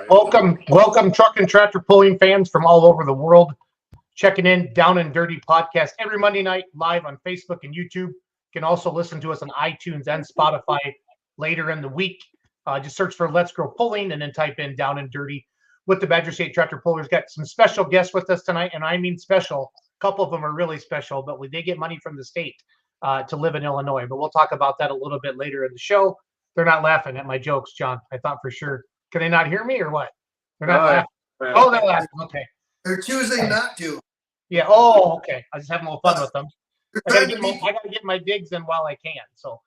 Welcome, truck and tractor pulling fans from all over the world. Checking in, Down and Dirty podcast every Monday night live on Facebook and YouTube. You can also listen to us on iTunes and Spotify later in the week. Just search for Let's Grow Pulling and then type in Down and Dirty with the Badger State Tractor Pullers. Got some special guests with us tonight, and I mean special. A couple of them are really special, but they get money from the state to live in Illinois. But we'll talk about that a little bit later in the show. They're not laughing at my jokes, John. I thought for sure. Can they not hear me or what? They're not laughing. Oh, they're laughing. Okay. They're choosing not to. Yeah. Oh, okay. I was just having a little fun with them. I gotta get my digs in while I can. So,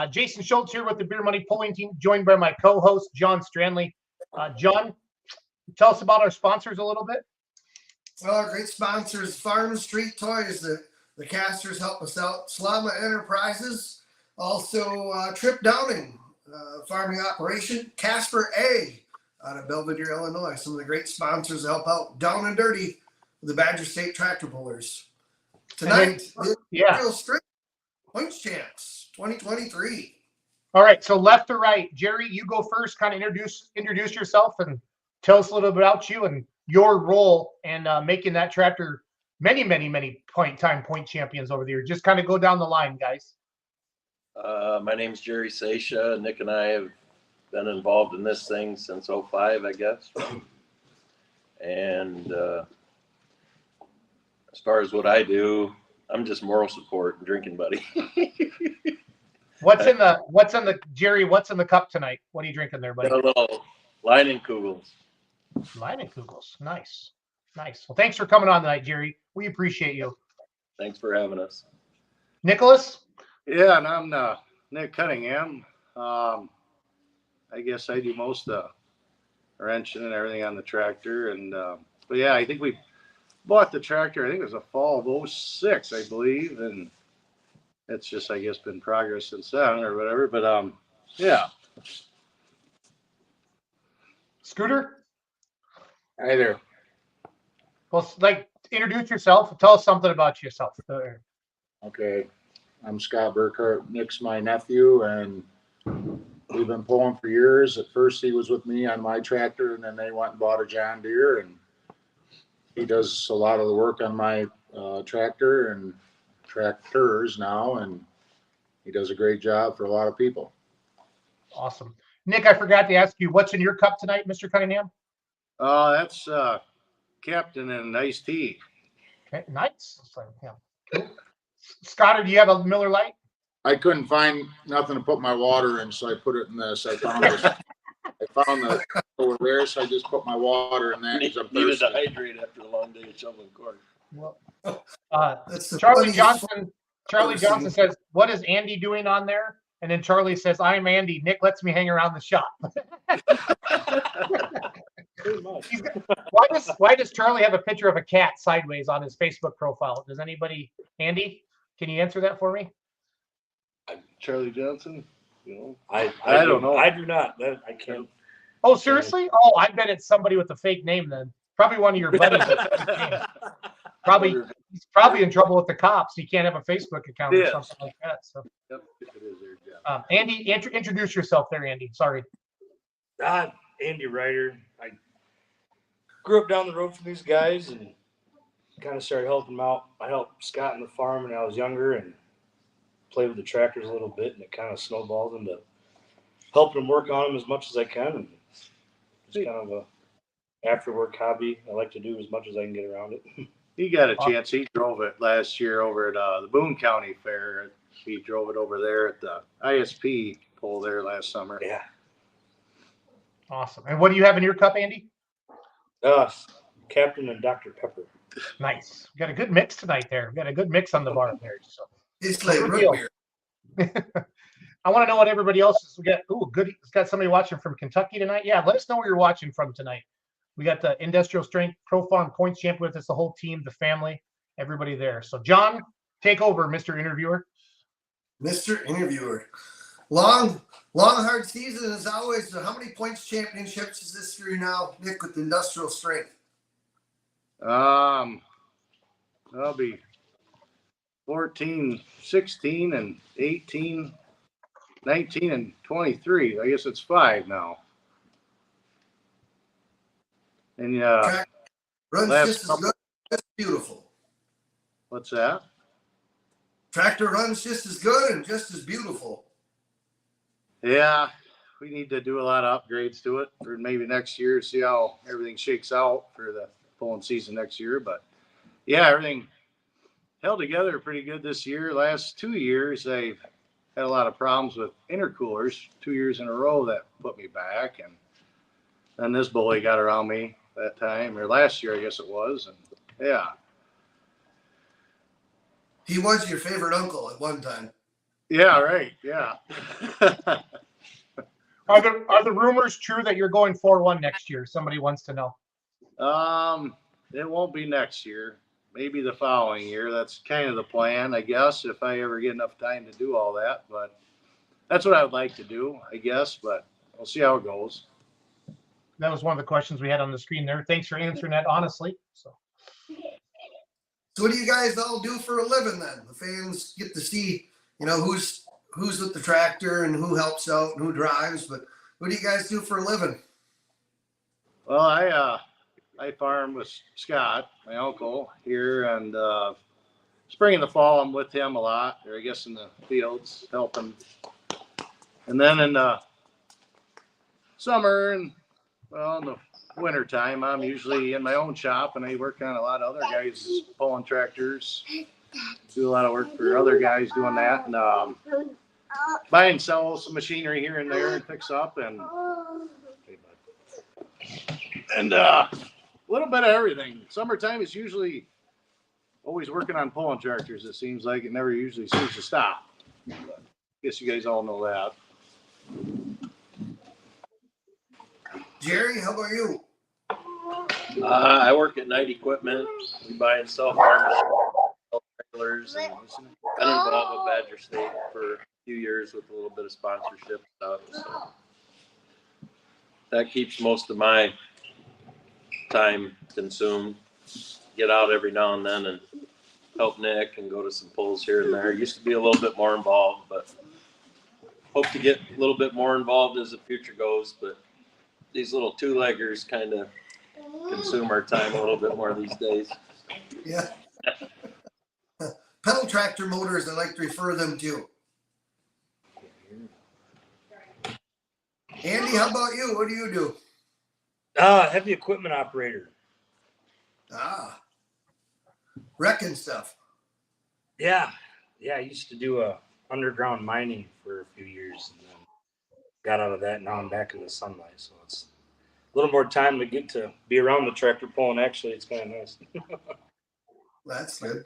Jason Schultz here with the Beer Money Pulling Team, joined by my co-host John Stranley. John, tell us about our sponsors a little bit. Well, our great sponsors: Farm and Street Toys. The casters help us out. Slama Enterprises, also Trip Downing. Farming operation, Casper A out of Belvedere, Illinois. Some of the great sponsors that help out Down and Dirty with the Badger State Tractor Pullers. Tonight, Real Straight Points Champs 2023. All right, so left to right. Jerry, you go first. Kind of introduce yourself and tell us a little bit about you and your role in making that tractor many point champions over the years. Just kind of go down the line, guys. My name's Jerry Seisha. Nick and I have been involved in this thing since 05, I guess. And as far as what I do, I'm just moral support and drinking buddy. What's in the cup tonight? What are you drinking there, buddy? A little Leinenkugels. Leinenkugels. Nice. Well, thanks for coming on tonight, Jerry. We appreciate you. Thanks for having us. Nicholas? Yeah, and I'm Nick Cunningham. I guess I do most of the wrenching and everything on the tractor. And but yeah, I think we bought the tractor. I think it was the fall of 06, I believe, and it's just, I guess, been progress since then or whatever. But yeah. Scooter? Hi there. Well, introduce yourself. Tell us something about yourself. Okay. I'm Scott Burkhart. Nick's my nephew, and we've been pulling for years. At first, he was with me on my tractor, and then they went and bought a John Deere, and he does a lot of the work on my tractor and tractors now, and he does a great job for a lot of people. Awesome. Nick, I forgot to ask you, what's in your cup tonight, Mr. Cunningham? That's Captain and iced tea. Okay, nice. Yeah. Cool. Scott, do you have a Miller Lite? I couldn't find nothing to put my water in, so I put it in this. I found the over there, so I just put my water in that. Needed to hydrate after a long day of shoveling corn. Well, Charlie Johnson says, "What is Andy doing on there?" And then Charlie says, "I'm Andy. Nick lets me hang around the shop." much. Why does Charlie have a picture of a cat sideways on his Facebook profile? Does anybody, Andy, can you answer that for me? Charlie Johnson, you know. I don't know. I do not. I can't. Oh, seriously? Oh, I bet it's somebody with a fake name then. Probably one of your buddies. With a fake name. He's probably in trouble with the cops. He can't have a Facebook account or something like that. So, Yep, it is there, yeah. Andy, introduce yourself there, Andy. Sorry. Andy Ryder. I grew up down the road from these guys and kind of started helping them out. I helped Scott on the farm when I was younger and played with the tractors a little bit, and it kind of snowballed into helping them work on them as much as I can. And it's kind of a after work hobby I like to do as much as I can get around it. He got a chance. He drove it last year over at the Boone County Fair. He drove it over there at the ISP pole there last summer. Yeah. Awesome. And what do you have in your cup, Andy? Captain and Dr. Pepper. Nice. We got a good mix tonight there. We got a good mix on the bar there. So. It's like root beer. I want to know what everybody else is. We got good. It's got somebody watching from Kentucky tonight. Yeah, let us know where you're watching from tonight. We got the Industrial Strength Pro Farm Points Champ with us, the whole team, the family, everybody there. So, John, take over, Mr. Interviewer. Mr. Interviewer. Long, hard season as always. So how many points championships is this through now, Nick, with Industrial Strength? That'll be 14, 16, and 18, 19, and 23. I guess it's 5 now. And Runs just as good, just beautiful. What's that? Tractor runs just as good and just as beautiful. Yeah, we need to do a lot of upgrades to it for maybe next year, see how everything shakes out for the pulling season next year. But yeah, everything held together pretty good this year. Last 2 years, they've had a lot of problems with intercoolers 2 years in a row that put me back. And then this bully got around me that time, or last year, I guess it was. And yeah. He was your favorite uncle at one time. Yeah, right. Yeah. Are the rumors true that you're going 4-1 next year? Somebody wants to know. It won't be next year. Maybe the following year. That's kind of the plan, I guess, if I ever get enough time to do all that. But that's what I would like to do, I guess. But we'll see how it goes. That was one of the questions we had on the screen there. Thanks for answering that honestly. So what do you guys all do for a living then? The fans get to see, who's with the tractor and who helps out and who drives. But what do you guys do for a living? Well, I farm with Scott, my uncle, here, and spring and the fall I'm with him a lot, or I guess in the fields helping. And then in the summer and in the winter time, I'm usually in my own shop, and I work on a lot of other guys pulling tractors. Do a lot of work for other guys doing that, and buy and sell some machinery here and there and fix up, and a little bit of everything. Summertime is usually always working on pulling tractors. It seems like it never usually seems to stop. But I guess you guys all know that. Jerry, how about you? I work at Night Equipment. We buy and sell farm trailers, and been involved with Badger State for a few years with a little bit of sponsorship stuff. So that keeps most of my time consumed. Get out every now and then and help Nick and go to some pulls here and there. Used to be a little bit more involved, but hope to get a little bit more involved as the future goes. But these little two-leggers kind of consume our time a little bit more these days. Yeah. Pedal tractor motors, I like to refer them to. Andy, how about you? What do you do? Heavy equipment operator. Wrecking stuff. Yeah. I used to do underground mining for a few years, and then got out of that. Now I'm back in the sunlight, so it's a little more time to get to be around the tractor pulling. Actually, it's kind of nice. That's good.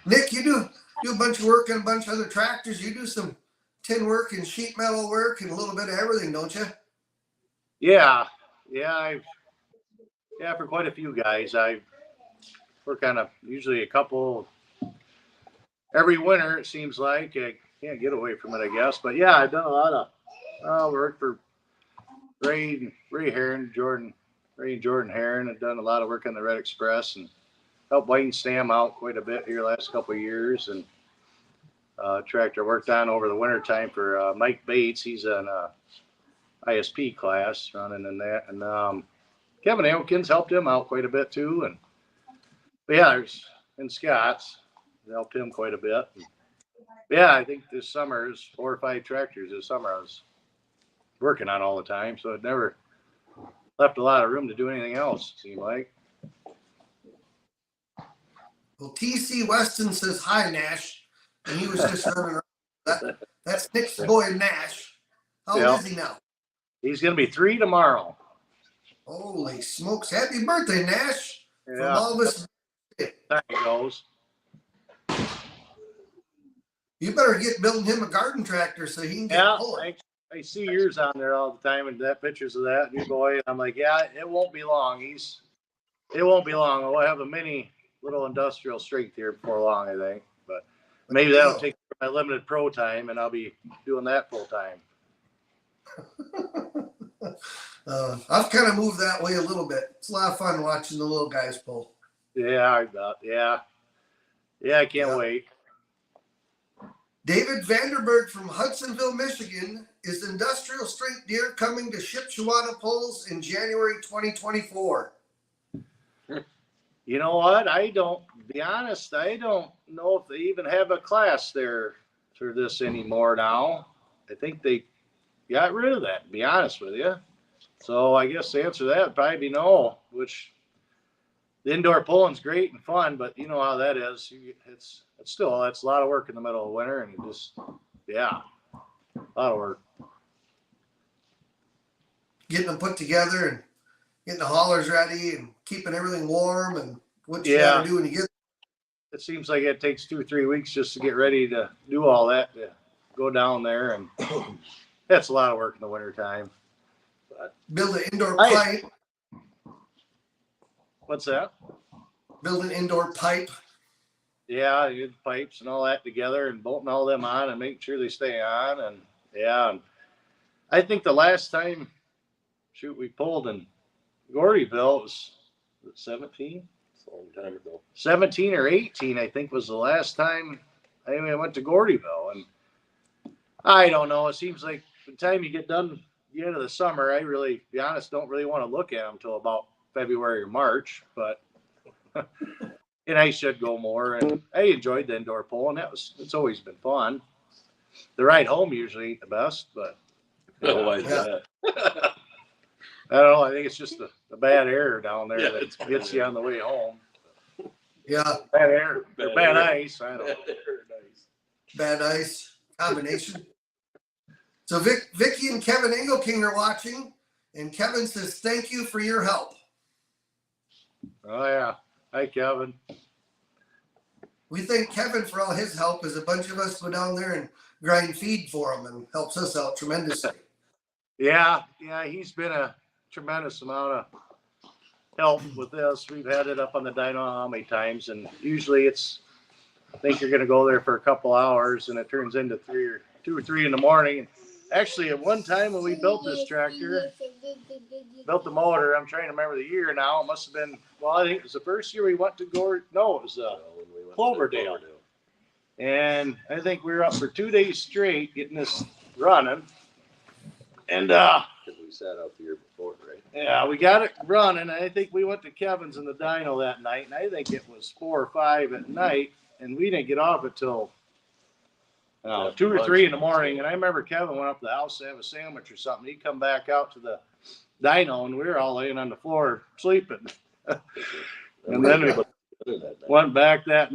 Nick, you do a bunch of work on a bunch of other tractors. You do some tin work and sheet metal work and a little bit of everything, don't you? Yeah. I've yeah, for quite a few guys, we're kind of usually a couple every winter. It seems like I can't get away from it, I guess. But yeah, I've done a lot of work for Ray Heron, Ray and Jordan Heron. I've done a lot of work on the Red Express and helped White and Sam out quite a bit here last couple of years. And tractor worked on over the winter time for Mike Bates. He's an ISP class running in that, and Kevin Elkins helped him out quite a bit too. And but yeah, and Scott's helped him quite a bit. And, yeah, I think this summer is 4 or 5 tractors this summer I was working on all the time, so it never left a lot of room to do anything else, it seemed like. Well, TC Weston says hi, Nash, and he was just running around. That's Nick's boy, Nash. How old is he now? He's going to be 3 tomorrow. Holy smokes. Happy birthday, Nash. Yeah. From all of us. There he goes. You better get building him a garden tractor so he can get pulling. I see yours on there all the time and that pictures of that new boy. And I'm like, yeah, it won't be long. It won't be long. We'll have a mini little industrial strength here before long, I think. But maybe that'll take my limited pro time and I'll be doing that full time. I've kind of moved that way a little bit. It's a lot of fun watching the little guys pull. Yeah, I bet. Yeah. Yeah, I can't wait. David Vanderberg from Hudsonville, Michigan. Is industrial strength deer coming to Shipshewana polls in January 2024? You know what? To be honest, I don't know if they even have a class there for this anymore now. I think they got rid of that, to be honest with you. So I guess the answer to that would probably be no, which the indoor pulling's great and fun, but you know how that is. It's a lot of work in the middle of winter, and a lot of work. Getting them put together and getting the haulers ready and keeping everything warm and what you got to do when you get. It seems like it takes 2 or 3 weeks just to get ready to do all that, to go down there, and that's a lot of work in the wintertime. Build an indoor pipe. What's that? Build an indoor pipe. Yeah, you get pipes and all that together and bolting all them on and making sure they stay on. And and I think the last time we pulled in Gordyville was 17? It's a long time ago. 17 or 18, I think, was the last time I went to Gordyville. And I don't know. It seems like by the time you get done the end of the summer, I really, to be honest, don't really want to look at them until about February or March. But and I should go more. And I enjoyed the indoor pulling. It's always been fun. The ride home usually ain't the best, but Why is that? I don't know. I think it's just the bad air down there that gets you on the way home. Yeah. Bad air. Or bad ice. I don't know. Bad ice combination. So Vicky and Kevin Engelking are watching, and Kevin says, thank you for your help. Oh, yeah. Hi, Kevin. We thank Kevin for all his help as a bunch of us go down there and grind feed for him and helps us out tremendously. Yeah, he's been a tremendous amount of help with this. We've had it up on the dyno how many times, and usually I think you're going to go there for a couple hours, and it turns into 2 or 3 in the morning. Actually, at one time when we built this tractor, built the motor, I'm trying to remember the year now. It must have been, I think it was the first year we went to it was Cloverdale. And I think we were up for 2 days straight getting this running. And we sat out the year before, right? Yeah, we got it running. I think we went to Kevin's in the dyno that night, and I think it was 4 or 5 at night, and we didn't get off until 2 or 3 in the morning. And I remember Kevin went up to the house to have a sandwich or something. He'd come back out to the dyno, and we were all laying on the floor sleeping. And then we went back that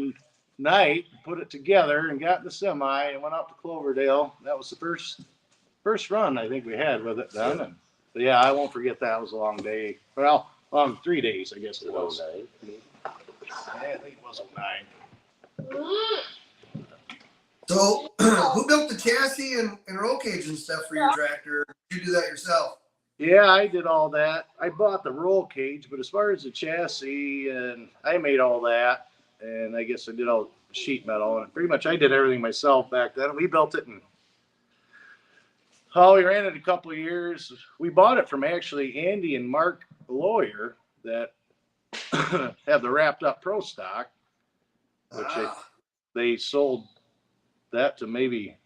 night, put it together, and got in the semi and went out to Cloverdale. That was the first run I think we had with it done. And yeah, I won't forget that. It was a long day. Well, 3 days, I guess it was. Yeah, I think it was 9. So who built the chassis and roll cage and stuff for your tractor? Did you do that yourself? Yeah, I did all that. I bought the roll cage, but as far as the chassis, and I made all that, and I guess I did all the sheet metal, and pretty much I did everything myself back then. We built it in, oh, we ran it a couple of years. We bought it from actually Andy and Mark, the lawyer, that have the wrapped up pro stock, which they sold that to maybe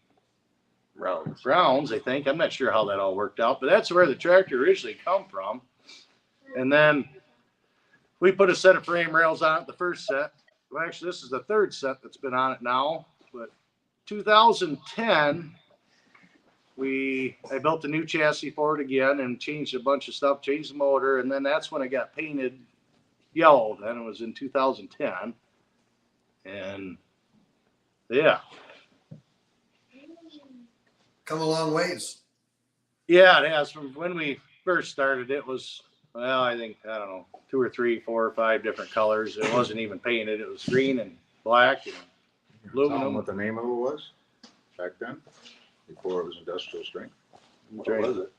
Browns, I think. I'm not sure how that all worked out, but that's where the tractor originally come from. And then we put a set of frame rails on it, the first set. Well, actually, this is the third set that's been on it now. But 2010, I built a new chassis for it again and changed a bunch of stuff, changed the motor, and then that's when it got painted yellow. Then it was in 2010. And yeah. Come a long ways. Yeah, it has. From when we first started, it was, well, I think, I don't know, 2 or 3, 4 or 5 different colors. It wasn't even painted. It was green and black and Tell them aluminum. what the name of it was back then, before it was industrial strength. What was it?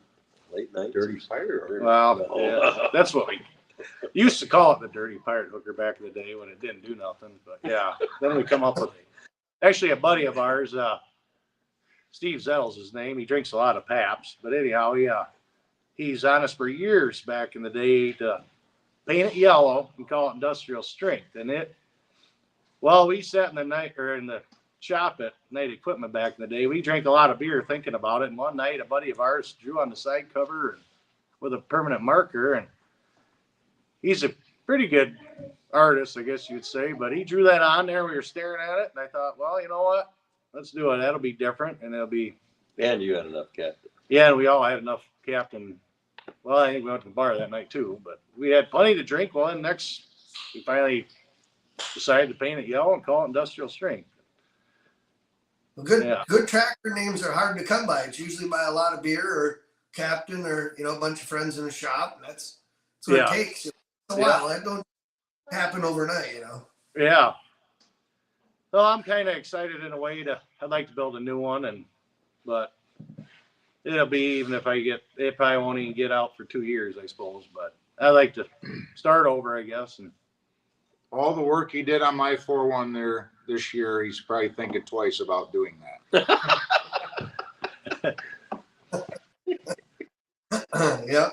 Late night? Dirty Fire. Well, yeah, that's what we used to call it, the Dirty Pirate Hooker, back in the day when it didn't do nothing. But yeah, then we come up with actually a buddy of ours, Steve Zettle's his name. He drinks a lot of Paps, but anyhow, he's on us for years back in the day to paint it yellow and call it industrial strength. And we sat in the night or in the shop at Night Equipment back in the day. We drank a lot of beer thinking about it. And one night, a buddy of ours drew on the side cover and, with a permanent marker, and he's a pretty good artist, I guess you'd say. But he drew that on there. We were staring at it, and I thought, well, you know what? Let's do it. That'll be different, and it'll be. And you had enough captain. Yeah, and we all had enough captain. Well, I think we went to the bar that night too, but we had plenty to drink. Well, then next, we finally decided to paint it yellow and call it industrial strength. Well, good tractor names are hard to come by. It's usually by a lot of beer or captain or a bunch of friends in a shop. That's what it takes. It's a while. That don't happen overnight, Yeah. So I'm kind of excited in a way I'd like to build a new one, but it'll be, even if it probably won't even get out for 2 years, I suppose. But I'd like to start over, I guess. And All the work he did on my 4-1 there this year, he's probably thinking twice about doing that. Yep.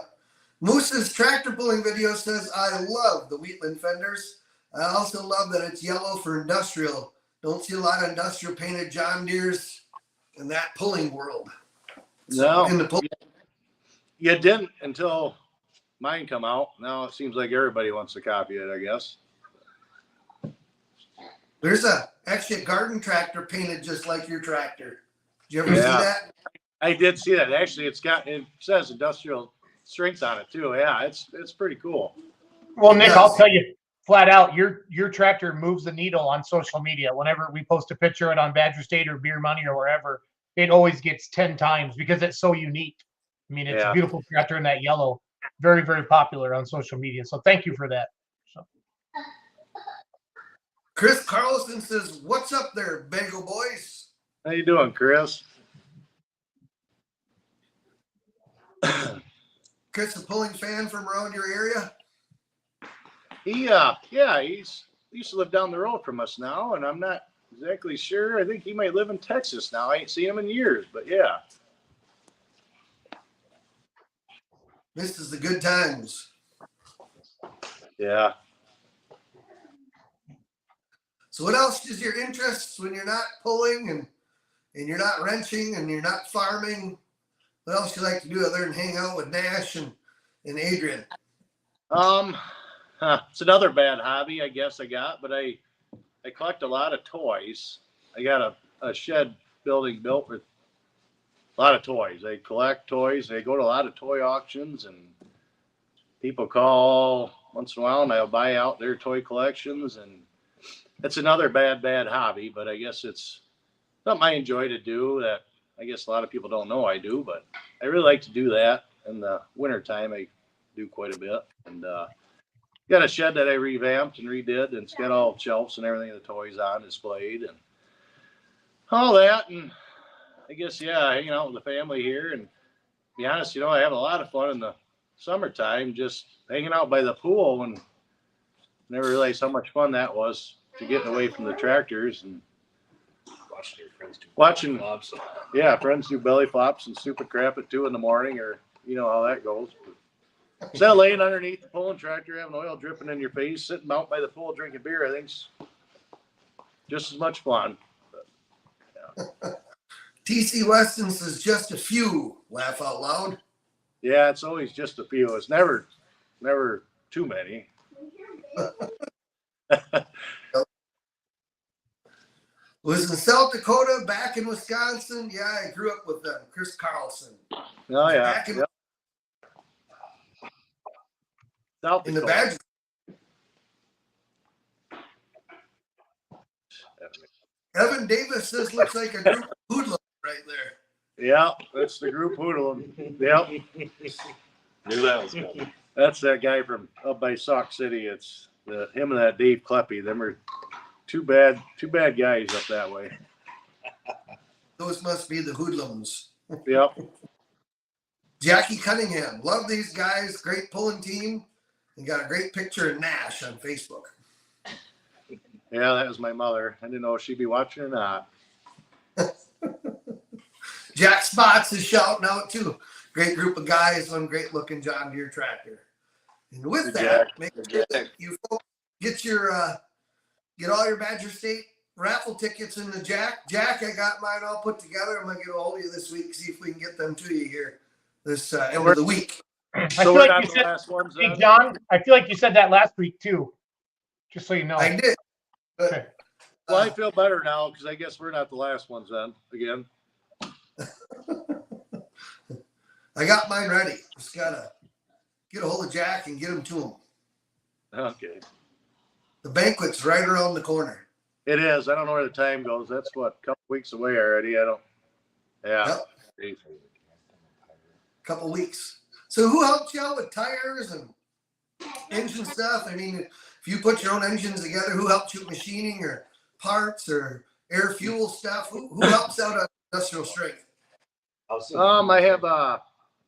Moose's tractor pulling video says, I love the Wheatland fenders. I also love that it's yellow for industrial. Don't see a lot of industrial painted John Deeres in that pulling world. no, In the pull- you didn't until mine come out. Now it seems like everybody wants to copy it, I guess. There's actually a garden tractor painted just like your tractor. Did you ever see that? I did see that. Actually, it says industrial strength on it too. Yeah, it's pretty cool. Well, Nick, Yes. I'll tell you flat out, your tractor moves the needle on social media. Whenever we post a picture of it on Badger State or Beer Money or wherever, it always gets 10 times because it's so unique. I mean, it's a beautiful tractor in that yellow. Very, very popular on social media. So thank you for that. So. Chris Carlson says, what's up there, Bagel Boys? How you doing, Chris? Chris, a pulling fan from around your area? He used to live down the road from us now, and I'm not exactly sure. I think he might live in Texas now. I ain't seen him in years, but yeah. This is the good times. Yeah. So what else is your interest when you're not pulling and you're not wrenching and you're not farming? What else you like to do other than hang out with Nash and Adrian? It's another bad hobby, I guess I got, but I collect a lot of toys. I got a shed building built with a lot of toys. I collect toys. I go to a lot of toy auctions, and people call once in a while and I'll buy out their toy collections. And it's another bad hobby, but I guess it's something I enjoy to do that I guess a lot of people don't know I do, but I really like to do that. In the wintertime, I do quite a bit. And got a shed that I revamped and redid, and it's got all shelves and everything, the toys on displayed and all that. And I guess, hanging out with the family here and be honest, I have a lot of fun in the summertime just hanging out by the pool, and never realized how much fun that was to getting away from the tractors and Watching your friends do watching. flops. Yeah, friends do belly flops and stupid crap at 2 a.m, or you know how that goes. Instead of laying underneath the pulling tractor, having oil dripping in your face, sitting out by the pool drinking beer, I think's just as much fun. TC Weston says just a few. Laugh out loud. Yeah, it's always just a few. It's never too many. Was in South Dakota, back in Wisconsin. Yeah, I grew up with them. Chris Carlson. Oh yeah. Back in, Yep. South in the Dakota. Badger. Evan Davis says looks like a group of hoodlums right there. Yeah, that's the group hoodlum. Yep. Knew that was coming. That's that guy from up by Sauk City. It's him and that Dave Kleppy. Them are two bad guys up that way. Those must be the hoodlums. Yep. Jackie Cunningham. Love these guys. Great pulling team. And got a great picture of Nash on Facebook. Yeah, that was my mother. I didn't know if she'd be watching or not. Jack Spots is shouting out too. Great group of guys on great looking John Deere tractor. And with Good that, Jack. make Good sure Jack. that you folks get all your Badger State raffle tickets in the Jack. Jack, I got mine all put together. I'm gonna get a hold of you this week, see if we can get them to you here this end of the week. I So feel we're like not you the said, last ones hey, then? John, I feel like you said that last week too. Just so you know. I did. But, Okay. Well, I feel better now because I guess we're not the last ones then. Again. I got mine ready. Just gotta get a hold of Jack and get them to him. Okay. The banquet's right around the corner. It is. I don't know where the time goes. That's what, a couple weeks away already. I don't. Yeah. Yep, couple weeks. So who helped you out with tires and engine stuff? I mean, if you put your own engines together, who helped you with machining or parts or air fuel stuff? Who helps out on industrial strength? I have a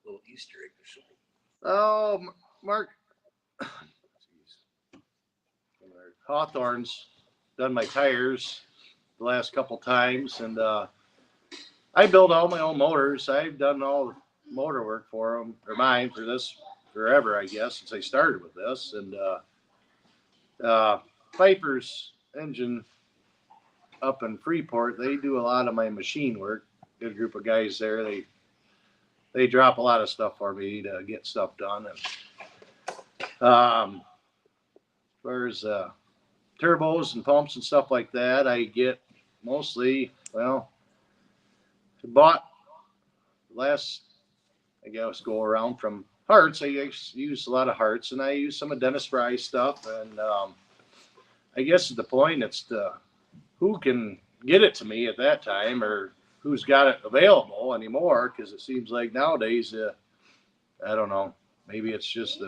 little Easter egg or something. Mark Hawthorne's done my tires the last couple times, and I build all my own motors. I've done all the motor work for them, or mine, for this forever, I guess, since I started with this. And Pfeiffer's engine up in Freeport, they do a lot of my machine work. Good group of guys there. They drop a lot of stuff for me to get stuff done. And as far as turbos and pumps and stuff like that, I get mostly, well, I bought last, I guess, go around from Hearts. I use a lot of Hearts, and I use some of Dennis Fry's stuff. And I guess at the point, it's who can get it to me at that time, or who's got it available anymore, because it seems like nowadays, I don't know, maybe it's just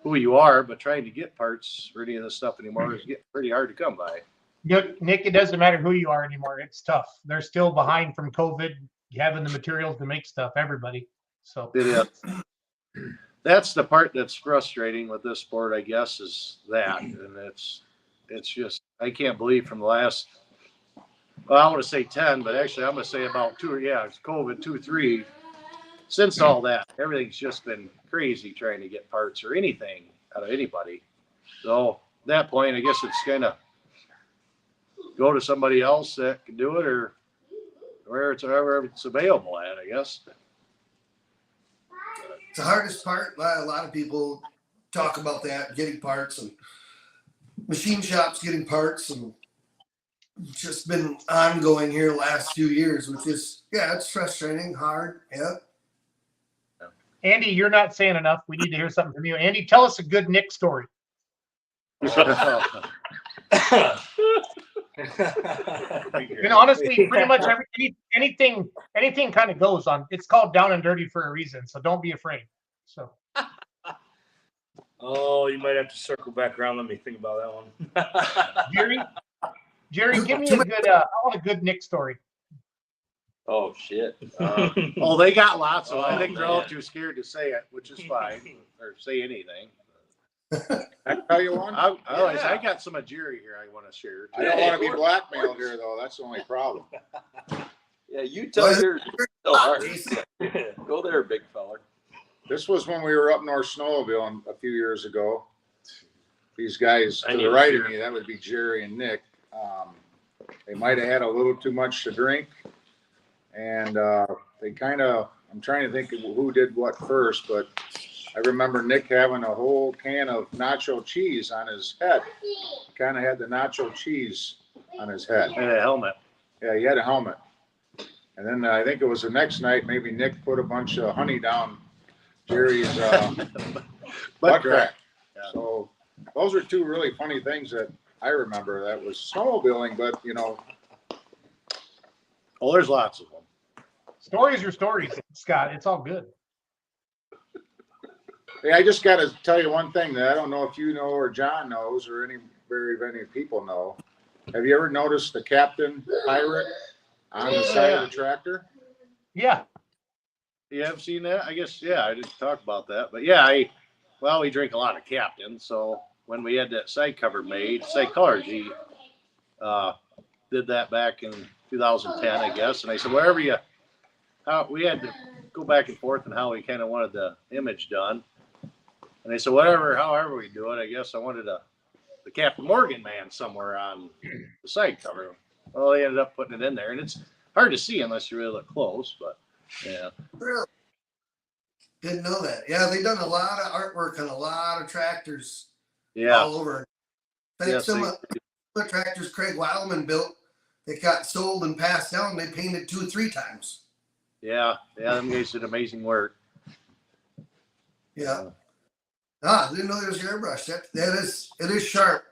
who you are, but trying to get parts for any of this stuff anymore is getting pretty hard to come by. Nick, it doesn't matter who you are anymore. It's tough. They're still behind from COVID, having the materials to make stuff, everybody. So It is. That's the part that's frustrating with this sport, I guess, is that. And it's just, I can't believe from the last, well, I want to say 10, but actually I'm going to say about 2, it's COVID 2, 3. Since all that, everything's just been crazy trying to get parts or anything out of anybody. So at that point, I guess it's kind of go to somebody else that can do it, or wherever it's available at, I guess. It's the hardest part. A lot of people talk about that, getting parts, and machine shops getting parts, and it's just been ongoing here the last few years, which is, it's frustrating, hard. Yeah. Andy, you're not saying enough. We need to hear something from you. Andy, tell us a good Nick story. Honestly, pretty much anything kind of goes on. It's called Down and Dirty for a reason, so don't be afraid. So. Oh, you might have to circle back around. Let me think about that one. Jerry, give me a good. I want a good Nick story. Oh shit. Oh, they got lots of. I think they're all man. too scared to say it, which is fine, or say anything. I tell you one. I got some of Jerry here. I want to share. I don't want to be blackmailed here, though. That's the only problem. Yeah, you tell yours. So hard. Go there, big feller. This was when we were up North Snowmobile a few years ago. These guys I to need the a right of beer. me, that would be Jerry and Nick. They might have had a little too much to drink, and they kind of. I'm trying to think of who did what first, but I remember Nick having a whole can of nacho cheese on his head. Kind of had the nacho cheese on his head. And a helmet. Yeah, he had a helmet. And then I think it was the next night, maybe Nick put a bunch of honey down Jerry's butt crack. Yeah. So those are two really funny things that I remember. That was snowmobiling, but you know. Oh, there's lots of them. Stories are stories, Scott. It's all good. Hey, I just got to tell you one thing that I don't know if you know or John knows or very many people know. Have you ever noticed the captain pirate on the side of the tractor? Yeah. You have seen that? I guess, yeah, I didn't talk about that. But yeah, we drink a lot of Captain. So when we had that side cover made, side colors, he did that back in 2010, I guess. And I said, we had to go back and forth on how we kind of wanted the image done. And they said, however we do it, I guess I wanted the Captain Morgan man somewhere on the side cover. Well, they ended up putting it in there, and it's hard to see unless you really look close, but yeah. Really? Didn't know that. Yeah, they've done a lot of artwork on a lot of tractors Yeah. all over. I think Yes, some of the tractors Craig Wildman built, they got sold and passed down. They painted 2 or 3 times. Yeah, them guys did amazing work. Yeah. I didn't know there was airbrush. It is sharp.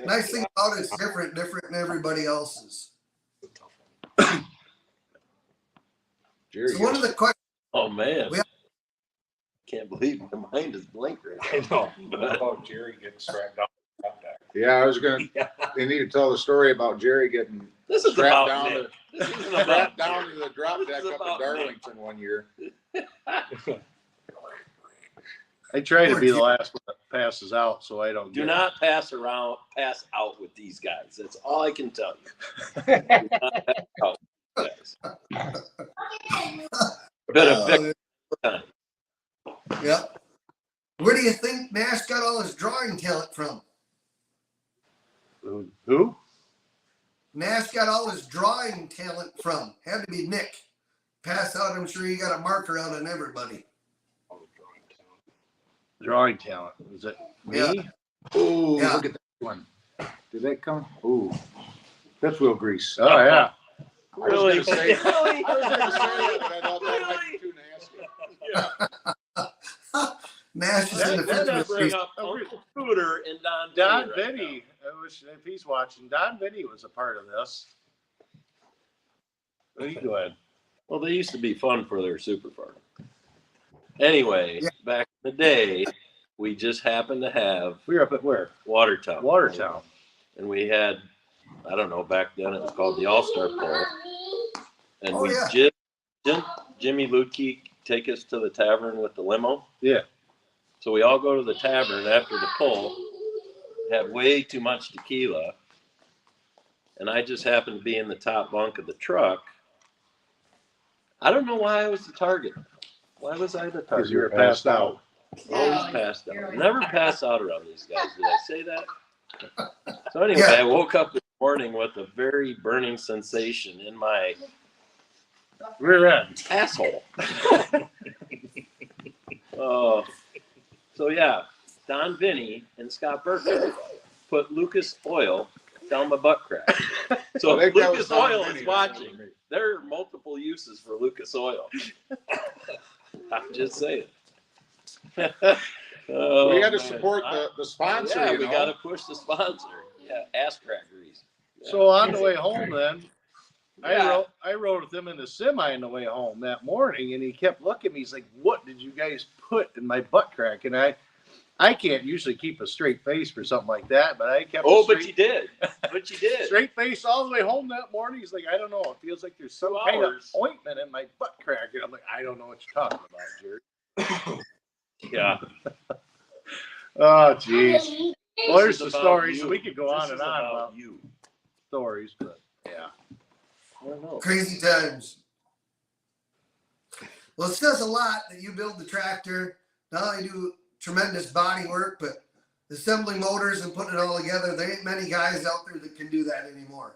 Nice thing about it's different than everybody else's. Jerry, So one of the questions, Oh man. We have- Can't believe my mind is blank right I know. now. About Jerry getting strapped down. yeah, I was gonna. They need to tell the story about Jerry getting This is strapped about down Nick. This isn't strapped about down to the drop This deck is up in about Darlington one year. I try to be the last one that passes out, so I don't. Do get not pass out with these guys. That's all I can tell you. Do not pass out with these guys. Been a big time. yeah. Where do you think Nash got all his drawing talent from? Who? Nash got all his drawing talent from. Had to be Nick. Pass out, I'm sure he got a marker out on everybody. Drawing talent. Is it me? Yeah. Ooh, Yeah. look at that one. Did that come? Ooh, fifth wheel grease. Oh yeah. Really? I was gonna say Really? that, but I thought that might be too nasty. Yeah. Nash is in the That fifth bring wheel. up Uncle Scooter and Don Don right Vinny. I wish if he's watching. Don Vinny was a part of this. Oh, you go ahead. Well, they used to be fun for their super farm. Anyway, Yeah. back in the day, we just happened to have We were up at where? Watertown. Watertown. And we had, I don't know, back then it was called the All-Star Bowl. And Oh, yeah. didn't Jimmy Lutke take us to the tavern with the limo? Yeah. So we all go to the tavern after the pull, had way too much tequila, and I just happened to be in the top bunk of the truck. I don't know why I was the target. Why was I the Because target? you were passed out. Always passed out. Never pass out around these guys. Did I say that? So anyway, Yeah. I woke up this morning with a very burning sensation in my Rear end. asshole. So yeah, Don Vinny and Scott Burke put Lucas Oil down my butt crack. So I if think that was Lucas Don Oil Vinny, is that wasn't watching, me. there are multiple uses for Lucas Oil. I'm just saying. Oh, We had to man. support the sponsor. Yeah, you we know? got to push the sponsor. Yeah, ass crack grease. Yeah. So on the way home, then Yeah. I rode with him in the semi on the way home that morning, and he kept looking at me. He's like, "What did you guys put in my butt crack?" And I I can't usually keep a straight face for something like that, but I kept. Oh, but you did. But you did. Straight face all the way home that morning. He's like, I don't know. It feels like there's some kind of ointment in my butt crack. And I'm like, I don't know what you're talking about, Jerry. Yeah. Oh, jeez. Well, there's the stories. We could go on and on about you stories, but yeah. I don't know. Crazy times. Well, it says a lot that you build the tractor. Not only do tremendous body work, but assembling motors and putting it all together. There ain't many guys out there that can do that anymore.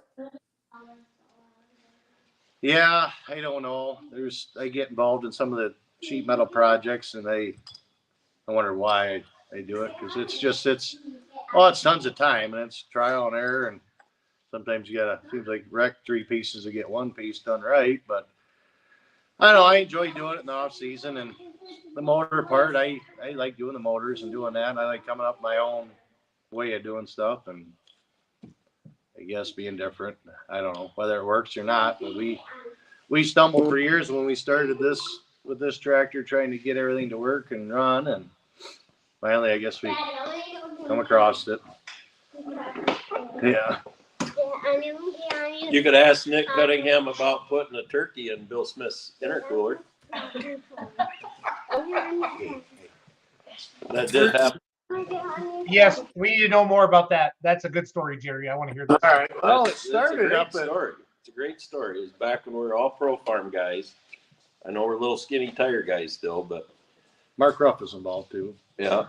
Yeah, I don't know. I get involved in some of the sheet metal projects, and I wonder why I do it, because it's tons of time, and it's trial and error, and sometimes you gotta seems like wreck 3 pieces to get 1 piece done right. But I don't know. I enjoy doing it in the off season, and the motor part. I like doing the motors and doing that. And I like coming up with my own way of doing stuff, and I guess being different. I don't know whether it works or not, but we stumbled for years when we started with this tractor, trying to get everything to work and run, and finally, I guess we come across it. Yeah. You could ask Nick Cunningham about putting a turkey in Bill Smith's intercooler. That did happen. Yes, we need to know more about that. That's a good story, Jerry. I want to hear this. All right. Well, it It's a started great up at. story. It's a great story. It's back when we were all pro farm guys. I know we're little skinny tire guys still, but Mark Ruff was involved too. yeah.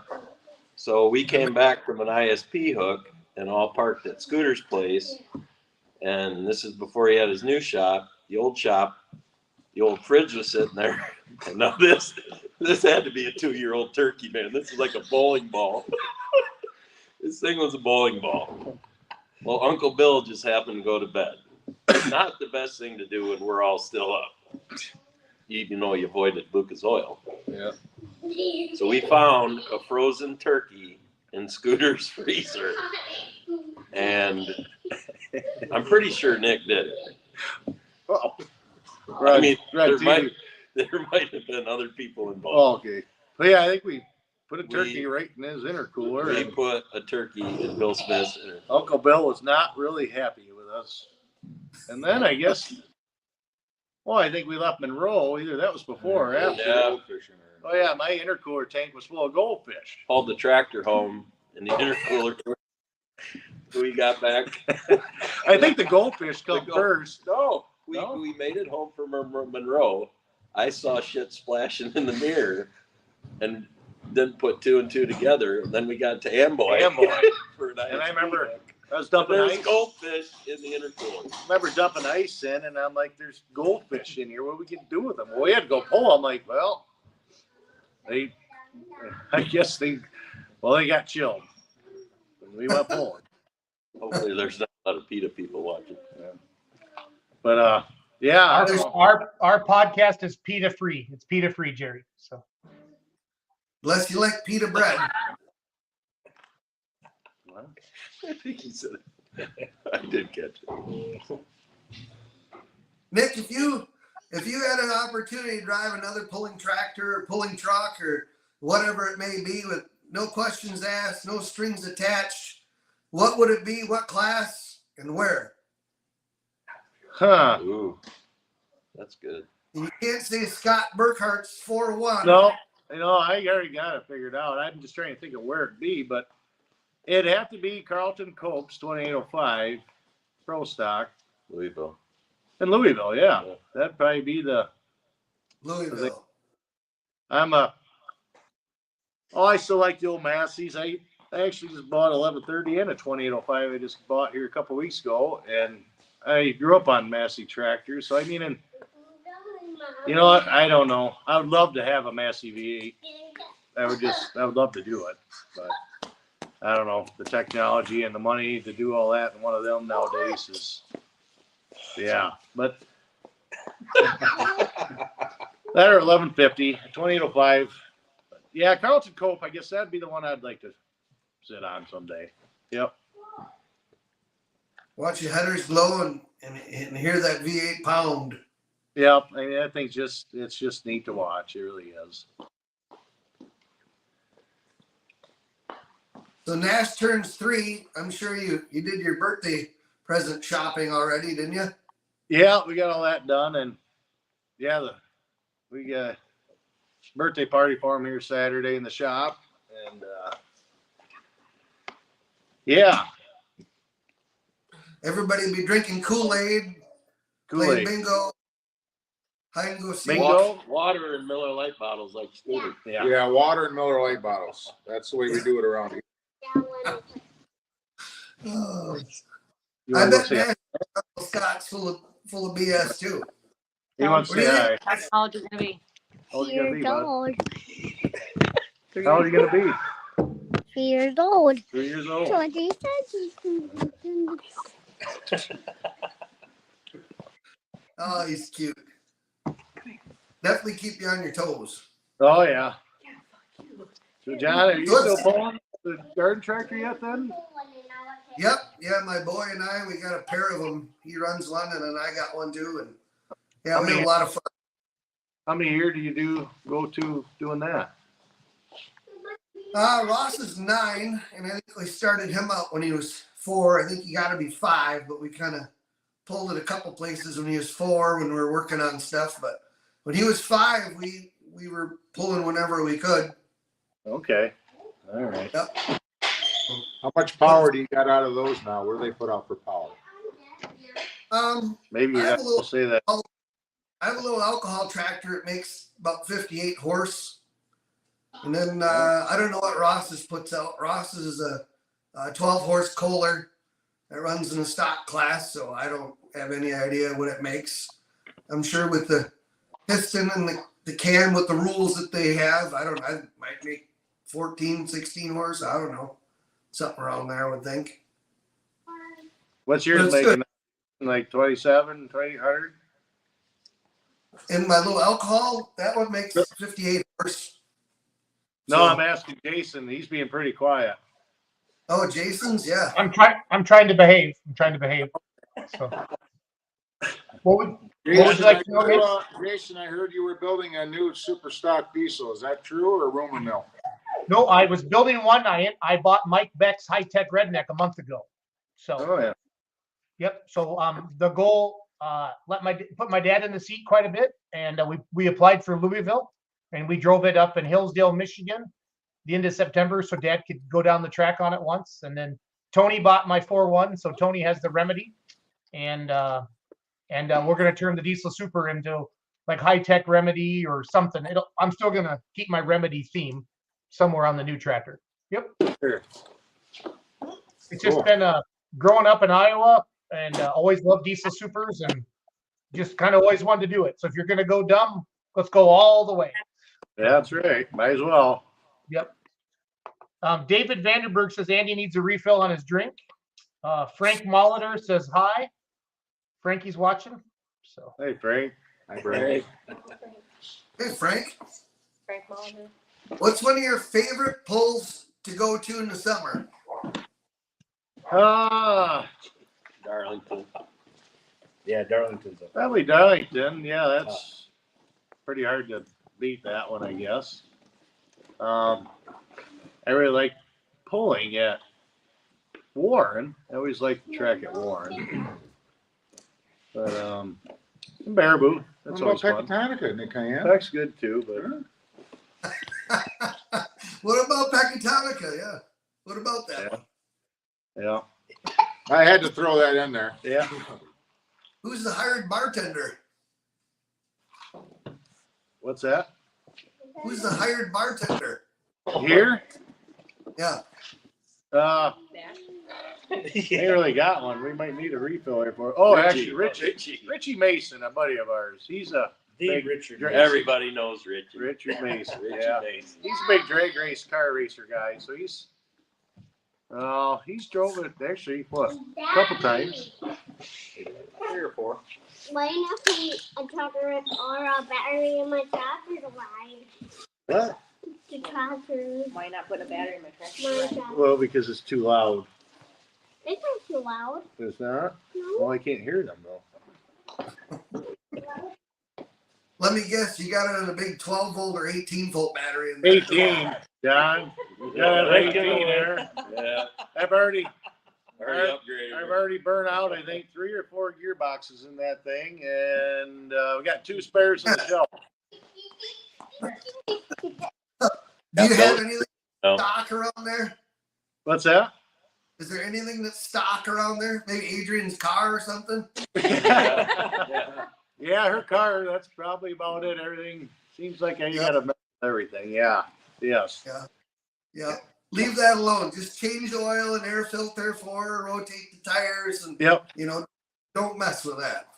So we came back from an ISP hook and all parked at Scooter's place. And this is before he had his new shop, the old shop. The old fridge was sitting there. And now this had to be a 2-year-old turkey, man. This is like a bowling ball. This thing was a bowling ball. Well, Uncle Bill just happened to go to bed. Not the best thing to do when we're all still up. You know, you avoided Lucas Oil. Yeah. So we found a frozen turkey in Scooter's freezer. And I'm pretty sure Nick did it. Oh. I mean, there TV. might have been other people Oh, involved. okay. But yeah, I think we put a turkey right in his intercooler. We And put a turkey in Bill Smith's intercooler. Uncle Bill was not really happy with us. And then I guess, well, I think we left Monroe. Either that was before or after. Yeah. Oh yeah, my intercooler tank was full of goldfish. Hauled the tractor home in the intercooler. We got back. I think the goldfish come The first. No, No? we made it home from Monroe. I saw shit splashing in the mirror and didn't put 2 and 2 together. And then we got to Amboy. For an And I ISP remember hook. I was And dumping there's ice. goldfish in the intercooler. I remember dumping ice in, and I'm like, "There's goldfish in here. What are we gonna do with them?" Well, we had to go pull. I'm like, "Well, I guess they got chilled." And we went pulling. Hopefully there's not a lot of PETA people watching. But yeah, I don't know. Our podcast is PETA free. It's PETA free, Jerry. So Unless you like pita bread. I think he said it. I did catch it. Nick, if you had an opportunity to drive another pulling tractor or pulling truck or whatever it may be with no questions asked, no strings attached, what would it be? What class and where? Huh? Ooh, that's good. And you can't say Scott Burkhart's 4-1. No, I already got it figured out. I'm just trying to think of where it'd be, but it'd have to be Carlton Copes 2805 Pro Stock Louisville. in Louisville. Yeah, Yeah. that'd probably be the. Louisville. I still like the old Massey's. I actually just bought 1130 and a 2805. I just bought here a couple weeks ago, and I grew up on Massey tractors. So I mean, and you know what? I don't know. I would love to have a Massey V8. I would love to do it, but I don't know. The technology and the money to do all that in one of them nowadays is, yeah. But that or 1150, 2805. Yeah, Carlton Cope. I guess that'd be the one I'd like to sit on someday. Yep. Watch your headers glow and hear that V8 pound. Yep. I mean, that thing's it's just neat to watch. It really is. So Nash turns 3. I'm sure you did your birthday present shopping already, didn't you? Yeah, we got all that done, and yeah, we got birthday party for him here Saturday in the shop, and yeah, Everybody be drinking Kool-Aid, playing Kool-Aid. bingo, hide and go seek. Bingo. Water and Miller Lite bottles like Scooter. Yeah. Yeah, water and Miller Lite bottles. That's the way we do it around here. Oh, You I want to go bet say Nash Scott's full of BS too. He wants to What do say you hi. How old are you gonna be? How old you gonna be, bud? old. How old are you gonna be? 3 years old. 3 years old. 20. Oh, he's cute. Definitely keep you on your toes. Oh yeah. So John, are you still pulling the garden tractor yet? Then. Yep. Yeah, my boy and I, we got a pair of them. He runs one, and then I got one too. And yeah, we had a lot of fun. How many years do you go to doing that? Ross is 9, and I think we started him out when he was 4. I think he got to be 5, but we kind of pulled it a couple places when he was 4 when we were working on stuff. But when he was 5, we were pulling whenever we could. Okay. All right. Yep. How much power do you got out of those now? What do they put out for power? Maybe you I have have a to little- say that. I have a little alcohol tractor. It makes about 58 horse. And then I don't know what Ross's puts out. Ross's is a 12 horse Kohler that runs in a stock class, so I don't have any idea what it makes. I'm sure with the piston and the cam with the rules that they have, I might make 14, 16 horse. I don't know. Something around there, I would think. What's yours That's making? Like 27, 2,800? And my little alcohol, that one makes 58 horse. No, So- I'm asking Jason. He's being pretty quiet. Oh, Jason's, yeah. I'm trying to behave. So, what would you like to know, Mitch? Jason, I heard you were building a new super stock diesel. Is that true or rumor mill? No, I was building one. I bought Mike Beck's high tech redneck a month ago. So, Oh yeah. yep. So the goal put my dad in the seat quite a bit, and we applied for Louisville, and we drove it up in Hillsdale, Michigan, the end of September, so Dad could go down the track on it once. And then Tony bought my 4.1, so Tony has the Remedy, and we're gonna turn the Diesel Super into like high tech Remedy or something. I'm still gonna keep my Remedy theme somewhere on the new tractor. Yep. Sure. It's just been growing up in Iowa, and always loved Diesel Supers, and just kind of always wanted to do it. So if you're gonna go dumb, let's go all the way. Yeah, that's right. Might as well. Yep. David Vanderberg says Andy needs a refill on his drink. Frank Molitor says hi. Frankie's watching. So Hey, Frank. Hi, Brad. Hey, Frank. Frank Molitor. What's one of your favorite pulls to go to in the summer? Darlington. Yeah, Darlington's up. Probably Darlington. Yeah, that's pretty hard to beat that one, I guess. I really like pulling at Warren. I always like to track at Warren. But Baraboo, that's What always about fun. Pecatonica, Nick Cayenne? Peck's good too, but What about Pecatonica? Yeah. What about that one? yeah, I had to throw that in there. yeah. Who's the hired bartender? What's that? Who's the hired bartender? Here? Yeah. Ain't really got one. We might need a refill here for. Oh, actually, Richie Mason, a buddy of ours. He's a The big Richard. Everybody knows Richie. Richard Mason. Richie Yeah, Mason. he's a big drag race car racer guy. So he's drove it actually a couple times. 3 or 4. Why not put a charger or a battery in my tractor to ride? What? The tractor. Why not put a battery in my tractor? My tractor. Well, because it's too loud. It's not too loud. It's not. No. Well, I can't hear them though. Let me guess, you got it on a big 12 volt or 18 volt battery in there. 18. John, you got Thank 18 you. there. Yeah, I've already already upgraded. I've already burned out, I think, 3 or 4 gearboxes in that thing, and we got 2 spares in the shelf. Do you Yep, have those- anything No. stock around there? What's that? Is there anything that's stock around there? Maybe Adrian's car or something? Yeah, her car, that's probably about it. Everything seems like you got to mess with everything. Yeah. Yes. Yeah. Leave that alone. Just change the oil and air filter for her, rotate the tires, and Yep. don't mess with that.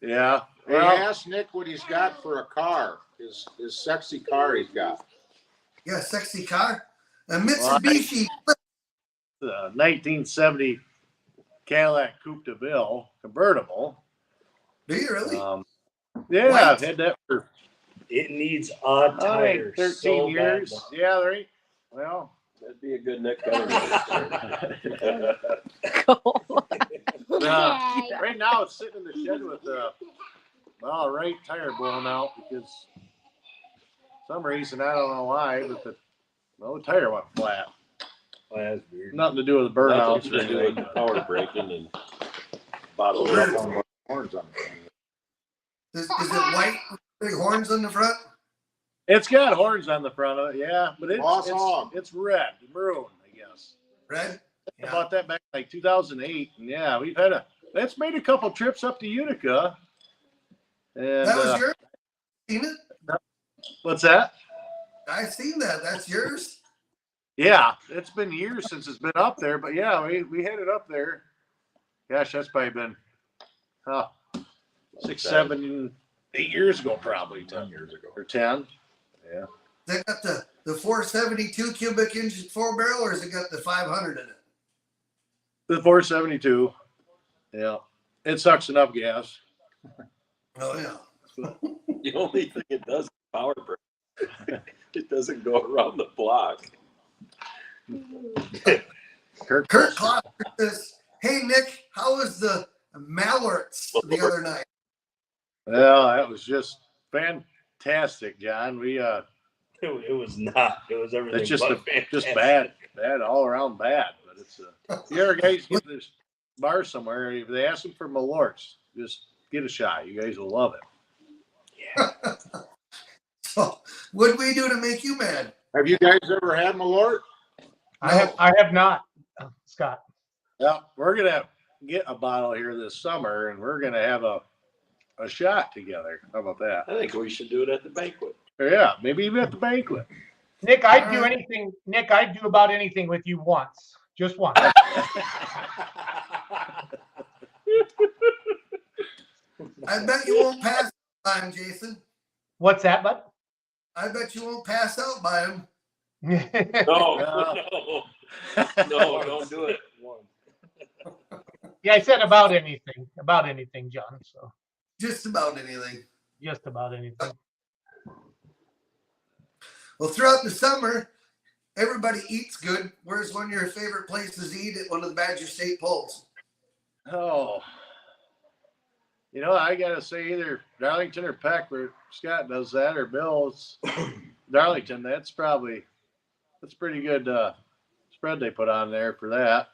Yeah. Hey, Well, ask Nick what he's got for a car, his sexy car he's got. Yeah, sexy car. A Mitsubishi. the 1970 Cadillac Coupe de Ville convertible. Do you really? Yeah, White? I've had that for It needs a tire. 13 so years. bad. Yeah, right. Well, That'd be a good Nick Cunningham. right now it's sitting in the shed with the right tire blown out because some reason I don't know why, but the tire went flat. Oh, that's weird. Nothing to do with the burnouts Nothing or to do with anything. the power breaking and bottle Horns on it. Is it white with big horns on the front? It's got horns on the front of it, yeah, but Awesome. it's red, maroon, I guess. Red? I bought that back in like 2008, and yeah, it's made a couple trips up to Utica. And That was yours? Seen it? what's that? I've seen that. That's yours? Yeah, it's been years since it's been up there, but yeah, we had it up there. Gosh, that's probably been 6, 7, 8 years ago, probably 10 years ago or 10. Yeah. Has it got the 472 cubic inch 4-barrel, or has it got the 500 in it? The 472. Yeah, it sucks enough gas. Oh yeah. The only thing it does is power break. It doesn't go around the block. Kurt Kloster says, "Hey Nick, how was the Mallarts the other night?" Well, that was just fantastic, John. We It was not. It was everything. it's just but just fantastic. bad all around bad. But it's if you ever guys get this bar somewhere, if they ask them for Malorts, just get a shot. You guys will love it. So, what did we do to make you mad? Have you guys ever had Malort? I have not, Scott. Yeah, we're gonna get a bottle here this summer, and we're gonna have a shot together. How about that? I think we should do it at the banquet. Yeah, maybe even at the banquet. Nick, I'd do anything. Nick, I'd do about anything with you once, just once. I bet you won't pass out by him, Jason. What's that, bud? I bet you won't pass out by him. No, don't do it. Yeah, I said about anything, John. So Just about anything. just about anything. Well, throughout the summer, everybody eats good. Where's one of your favorite places to eat at one of the Badger State polls? Oh, I gotta say either Darlington or Peck, where Scott does that, or Bill's Darlington. That's pretty good spread they put on there for that.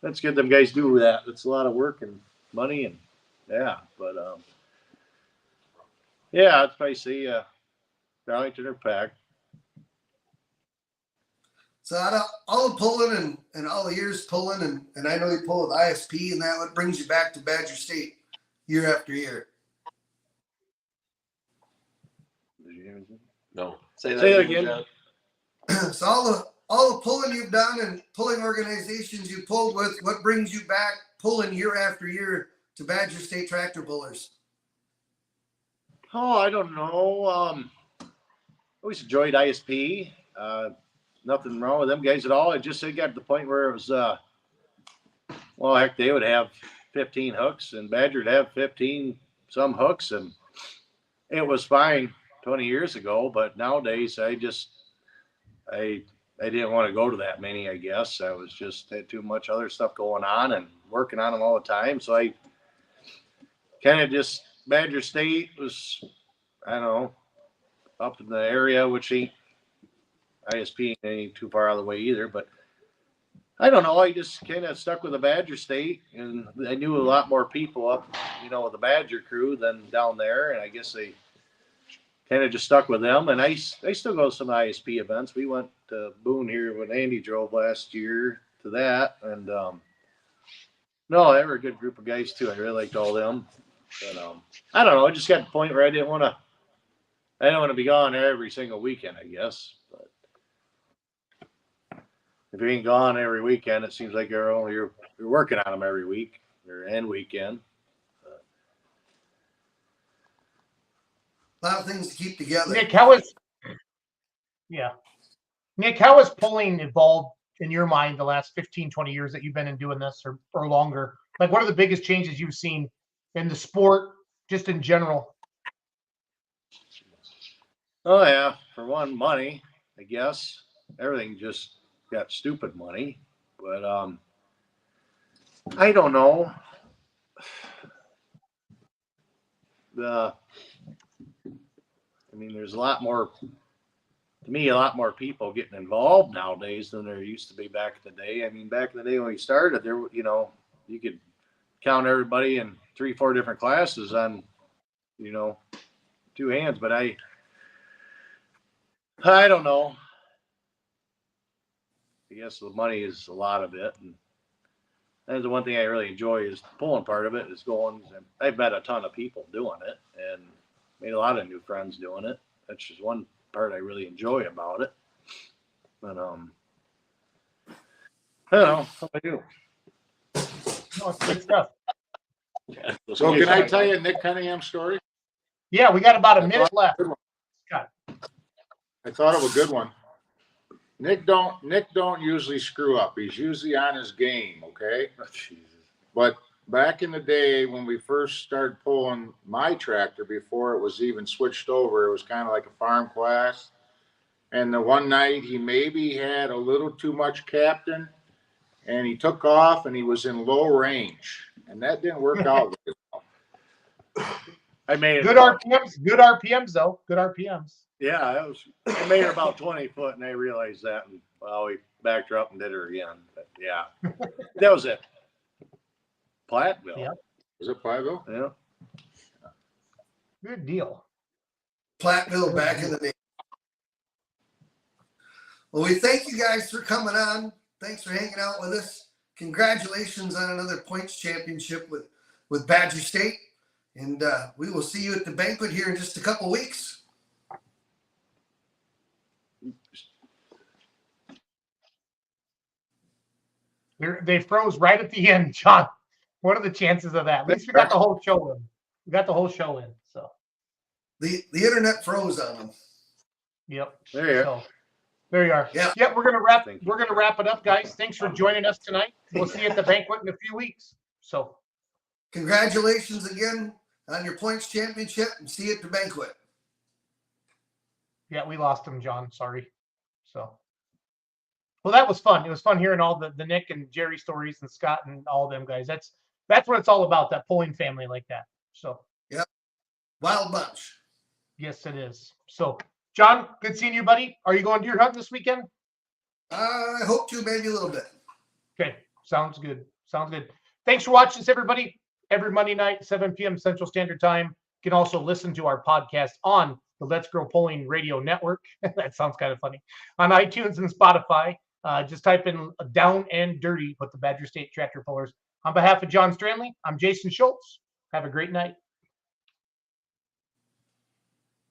That's good. Them guys do that. It's a lot of work and money and yeah, but yeah, I'd probably say Darlington or Peck. So out of all the pulling and all the years pulling, and I know you pull with ISP and that, what brings you back to Badger State year after year? No, say that Say it again. again. John. So all the pulling you've done and pulling organizations you pulled with, what brings you back pulling year after year to Badger State tractor pullers? Oh, I don't know. Always enjoyed ISP. Nothing wrong with them guys at all. It just got to the point where it was, well, heck, they would have 15 hooks and Badger would have 15 some hooks, and it was fine 20 years ago. But nowadays, I didn't want to go to that many. I guess I was just had too much other stuff going on and working on them all the time. So I kind of just Badger State was, I don't know, up in the area, which ain't ISP ain't too far out of the way either. But I don't know. I just kind of stuck with the Badger State, and I knew a lot more people up, with the Badger crew than down there, and I guess they kind of just stuck with them. And I still go to some ISP events. We went to Boone here when Andy drove last year to that, and no, they were a good group of guys too. I really liked all them. But I don't know. I just got to the point where I didn't want to be gone every single weekend, I guess. But if you ain't gone every weekend, it seems like you're working on them every week or end weekend. A lot of things to keep together. Nick, Nick, how has polling evolved in your mind the last 15, 20 years that you've been in doing this or longer? Like, what are the biggest changes you've seen in the sport, just in general? Oh yeah, for one, money. I guess everything just got stupid money, but I don't know. There's a lot more. To me, a lot more people getting involved nowadays than there used to be back in the day. I mean, back in the day when we started, there, you could count everybody in 3-4 different classes on, 2 hands. But I don't know. I guess the money is a lot of it, and that's the one thing I really enjoy is the pulling part of it. Is going. I've met a ton of people doing it, and made a lot of new friends doing it. That's just one part I really enjoy about it. But I don't know. How about you? No, it's good stuff. So can I tell you Nick Cunningham's story? Yeah, we got about a minute left. I thought it was a good one. Nick don't usually screw up. He's usually on his game, okay? Oh, Jesus. But back in the day when we first started pulling my tractor, before it was even switched over, it was kind of like a farm class. And the one night he maybe had a little too much captain, and he took off and he was in low range, and that didn't work out very well. I made it Good RPMs. Good RPMs though. Good RPMs. Yeah, I made her about 20 foot, and I realized that. And we backed her up and did her again. But yeah, that was it. Platteville. Yeah. Was it Platteville? Yeah. Good deal. Platteville back in the day. Well, we thank you guys for coming on. Thanks for hanging out with us. Congratulations on another points championship with Badger State. And we will see you at the banquet here in just a couple weeks. They froze right at the end, John. What are the chances of that? At least we got the whole show in. We got the whole show in. So the internet froze on them. Yep. There you so, there you are. Yeah. Yep. We're gonna wrap it up, guys. Thanks for joining us tonight. We'll see you at the banquet in a few weeks. So, congratulations again on your points championship, and see you at the banquet. yeah, we lost him, John. Sorry. So, well, that was fun. It was fun hearing all the Nick and Jerry stories and Scott and all them guys. That's what it's all about. That pulling family like that. So, yeah, wild bunch. Yes, it is. So, John, good seeing you, buddy. Are you going deer hunting this weekend? I hope to, maybe a little bit. Okay, sounds good. Sounds good. Thanks for watching this, everybody. Every Monday night, 7 p.m. Central Standard Time. You can also listen to our podcast on the Let's Grow Pulling Radio Network. That sounds kind of funny. On iTunes and Spotify. Just type in Down and Dirty, put the Badger State Tractor Pullers. On behalf of John Stranley, I'm Jason Schultz. Have a great night.